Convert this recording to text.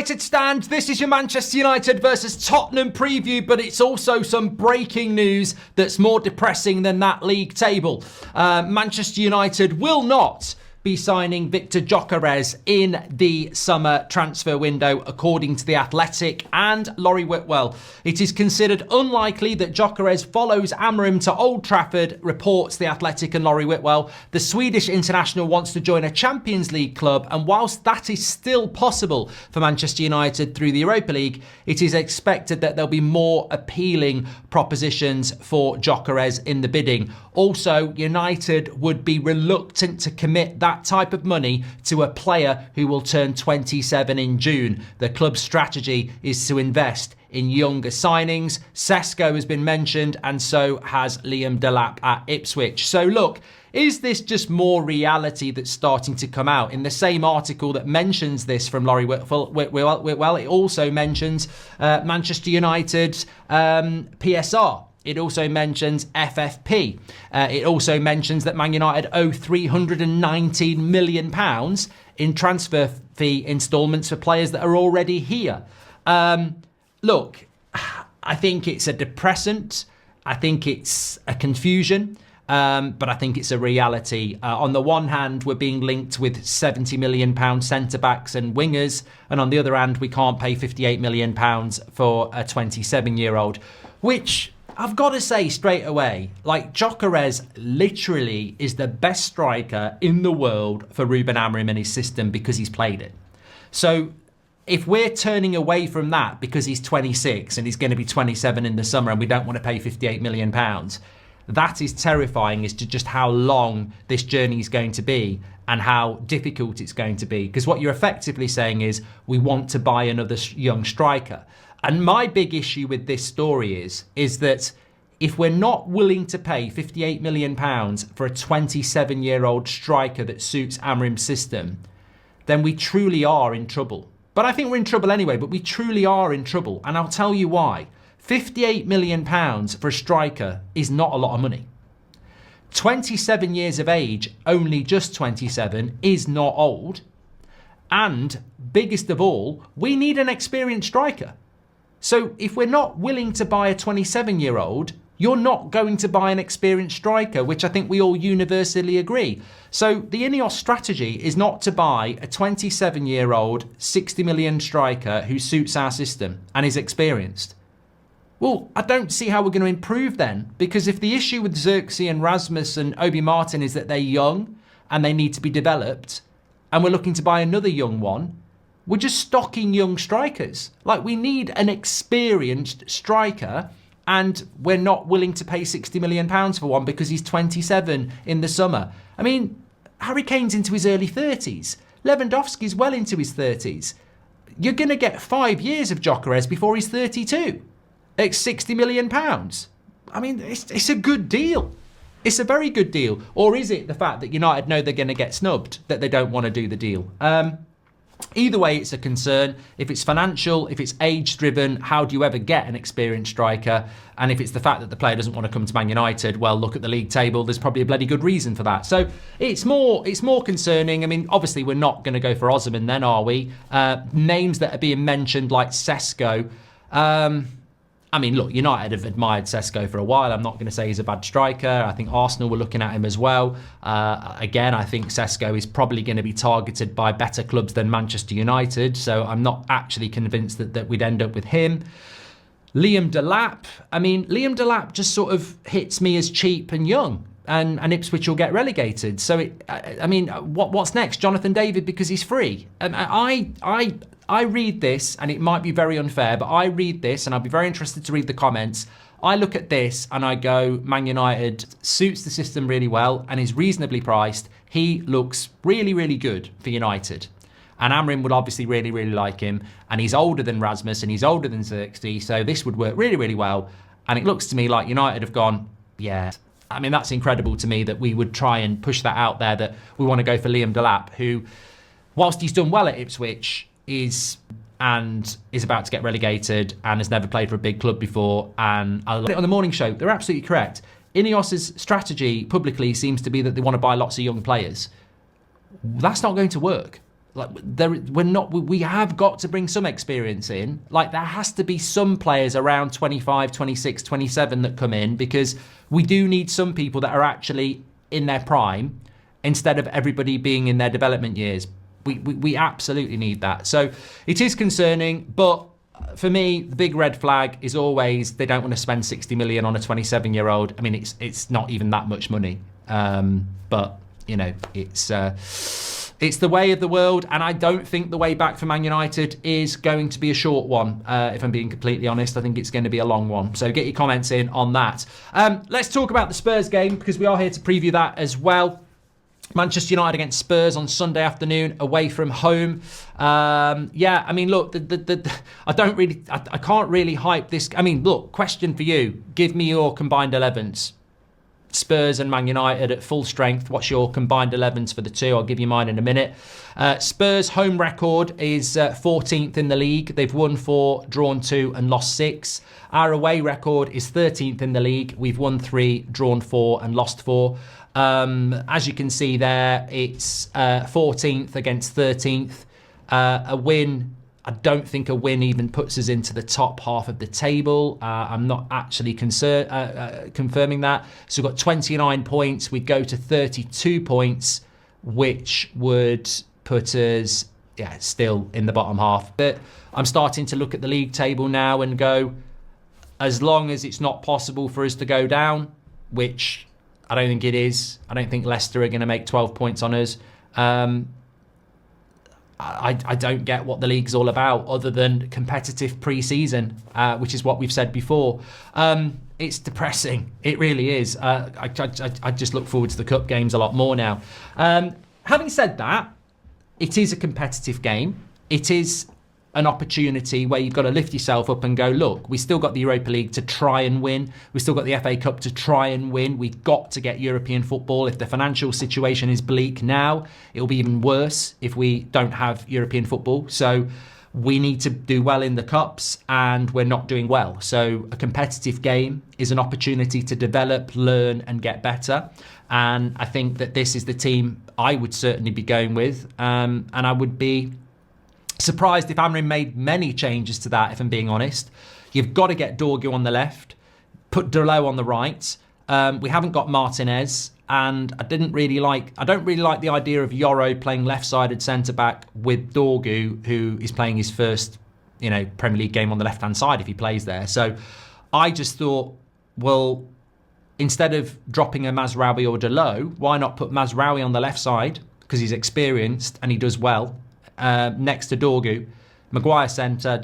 United stand. This is your Manchester United versus Tottenham preview, but it's also some breaking news that's more depressing than that league table. Manchester United will not be signing Victor Gyökeres in the summer transfer window, according to The Athletic and Laurie Whitwell. It is considered unlikely that Gyökeres follows Amorim to Old Trafford, reports The Athletic and Laurie Whitwell. The Swedish international wants to join a Champions League club, and whilst that is still possible for Manchester United through the Europa League, it is expected that there'll be more appealing propositions for Gyökeres in the bidding. Also, United would be reluctant to commit that type of money to a player who will turn 27 in June. The club's strategy is to invest in younger signings. Sesko has been mentioned, and so has Liam Delap at Ipswich. So look, is this just more reality that's starting to come out? In the same article that mentions this from Laurie Whitwell, it also mentions Manchester United's PSR. It also mentions FFP. It also mentions that Man United owe £319 million in transfer fee instalments for players that are already here. Look, I think it's a depressant. I think it's a confusion. But I think it's a reality. On the one hand, we're being linked with £70 million centre-backs and wingers. And on the other hand, we can't pay £58 million for a 27-year-old, which I've got to say straight away, like, Gyökeres literally is the best striker in the world for Ruben Amorim and his system because he's played it. So if we're turning away from that because he's 26 and he's going to be 27 in the summer and we don't want to pay £58 million, that is terrifying as to just how long this journey is going to be and how difficult it's going to be. Because what you're effectively saying is we want to buy another young striker. And my big issue with this story is that if we're not willing to pay £58 million for a 27-year-old striker that suits Amorim's system, then we truly are in trouble. But I think we're in trouble anyway, but we truly are in trouble. And I'll tell you why. £58 million for a striker is not a lot of money. 27 years of age, only just 27, is not old. And biggest of all, we need an experienced striker. So if we're not willing to buy a 27-year-old, you're not going to buy an experienced striker, which I think we all universally agree. So the Ineos strategy is not to buy a 27-year-old, 60 million striker who suits our system and is experienced. Well, I don't see how we're going to improve then, because if the issue with Xerxes and Rasmus and Obi Martin is that they're young and they need to be developed, and we're looking to buy another young one, we're just stocking young strikers. Like, we need an experienced striker, and we're not willing to pay £60 million for one because he's 27 in the summer. I mean, Harry Kane's into his early 30s. Lewandowski's well into his 30s. You're going to get 5 years of Gyökeres before he's 32. It's £60 million. I mean, it's a good deal. It's a very good deal. Or is it the fact that United know they're going to get snubbed, that they don't want to do the deal? Either way, it's a concern. If it's financial, if it's age-driven, how do you ever get an experienced striker? And if it's the fact that the player doesn't want to come to Man United, well, look at the league table. There's probably a bloody good reason for that. So it's more concerning. I mean, obviously, we're not going to go for Osimhen then, are we? Names that are being mentioned, like Sesko. I mean, look, United have admired Sesko for a while. I'm not going to say he's a bad striker. I think Arsenal were looking at him as well. Again, I think Sesko is probably going to be targeted by better clubs than Manchester United. So I'm not actually convinced that we'd end up with him. Liam Delap. I mean, Liam Delap just sort of hits me as cheap and young. And Ipswich will get relegated. So, what's next? Jonathan David because he's free. I read this, and it might be very unfair, but I read this, and I'll be very interested to read the comments. I look at this, and I go, Man United suits the system really well and is reasonably priced. He looks really, really good for United. And Amorim would obviously really, really like him. And he's older than Rasmus, and he's older than Xerxes, so this would work really, really well. And it looks to me like United have gone, yeah. I mean, that's incredible to me that we would try and push that out there, that we want to go for Liam Delap, who, whilst he's done well at Ipswich, is about to get relegated and has never played for a big club before. And on the morning show, they're absolutely correct. Ineos' strategy publicly seems to be that they want to buy lots of young players. That's not going to work. Like we have got to bring some experience in. Like there has to be some players around 25, 26, 27 that come in, because we do need some people that are actually in their prime instead of everybody being in their development years. We absolutely need that. So it is concerning, but for me, the big red flag is always they don't want to spend 60 million on a 27-year-old. I mean, it's not even that much money, but you know, it's the way of the world, and I don't think the way back for Man United is going to be a short one. If I'm being completely honest, I think it's going to be a long one. So get your comments in on that. Let's talk about the Spurs game, because we are here to preview that as well. Manchester United against Spurs on Sunday afternoon, away from home. Yeah, I mean, look, I can't really hype this. I mean, look, question for you: give me your combined 11s. Spurs and Man United at full strength. What's your combined 11s for the two? I'll give you mine in a minute. Spurs' home record is 14th in the league. They've won 4, drawn 2 and lost 6. Our away record is 13th in the league. We've won 3, drawn 4 and lost 4. As you can see there, it's 14th against 13th. A win, I don't think a win even puts us into the top half of the table. I'm not actually confirming that. So we've got 29 points. We'd go to 32 points, which would put us, still in the bottom half. But I'm starting to look at the league table now and go, as long as it's not possible for us to go down, which I don't think it is. I don't think Leicester are going to make 12 points on us. I don't get what the league's all about, other than competitive pre-season, which is what we've said before. It's depressing. It really is. I just look forward to the cup games a lot more now. Having said that, it is a competitive game. It is an opportunity where you've got to lift yourself up and go, look, we still got the Europa League to try and win. We've still got the FA Cup to try and win. We've got to get European football. If the financial situation is bleak now, it'll be even worse if we don't have European football. So we need to do well in the cups, and we're not doing well. So a competitive game is an opportunity to develop, learn and get better. And I think that this is the team I would certainly be going with. And I would be surprised if Amrin made many changes to that, if I'm being honest. You've got to get Dorgu on the left, put Delo on the right. We haven't got Martinez, and I don't really like the idea of Yoro playing left-sided centre-back with Dorgu, who is playing his first, Premier League game on the left-hand side if he plays there. So I just thought, well, instead of dropping a Mazraoui or Delo, why not put Mazraoui on the left side, because he's experienced and he does well, next to Dorgu, Maguire centre,